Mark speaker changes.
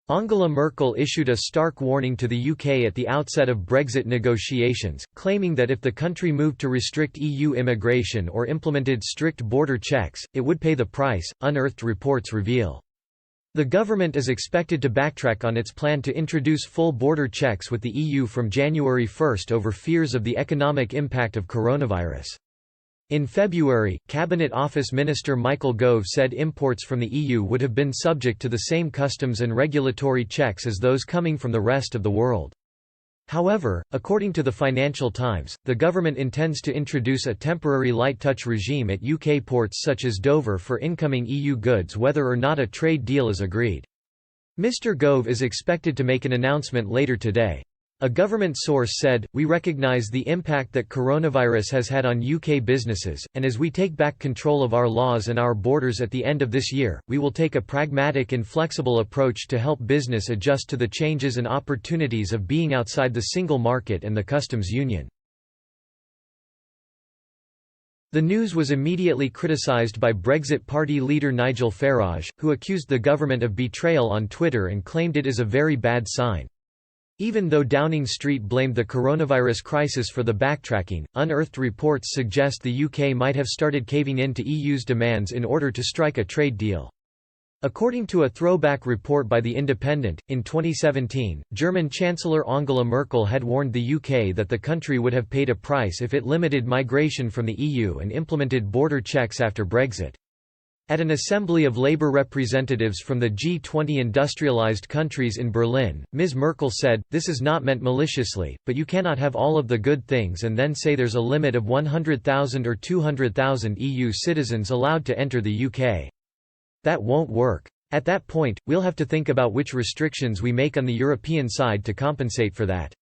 Speaker 1: Angela Merkel issued a stark warning to the UK at the outset of Brexit negotiations, claiming that if the country moved to restrict EU immigration or implemented strict border checks, it would pay the price, unearthed reports reveal. The government is expected to backtrack on its plan to introduce full border checks with the EU from January 1 over fears of the economic impact of coronavirus. In February, Cabinet Office Minister Michael Gove said imports from the EU would have been subject to the same customs and regulatory checks as those coming from the rest of the world. However, according to the Financial Times, the government intends to introduce a temporary light-touch regime at UK ports such as Dover for incoming EU goods whether or not a trade deal is agreed. Mr. Gove is expected to make an announcement later today. A government source said, "We recognise the impact that coronavirus has had on UK businesses, and as we take back control of our laws and our borders at the end of this year, we will take a pragmatic and flexible approach to help business adjust to the changes and opportunities of being outside the single market and the customs union." The news was immediately criticised by Brexit Party leader Nigel Farage, who accused the government of betrayal on Twitter and claimed it is a very bad sign. Even though Downing Street blamed the coronavirus crisis for the backtracking, unearthed reports suggest the UK might have started caving in to EU's demands in order to strike a trade deal. According to a throwback report by The Independent, in 2017, German Chancellor Angela Merkel had warned the UK that the country would have paid a price if it limited migration from the EU and implemented border checks after Brexit. At an assembly of labour representatives from the G20 industrialised countries in Berlin, Ms. Merkel said, "This is not meant maliciously, but you cannot have all of the good things and then say there's a limit of 100,000 or 200,000 EU citizens allowed to enter the UK. That won't work. At that point, we'll have to think about which restrictions we make on the European side to compensate for that."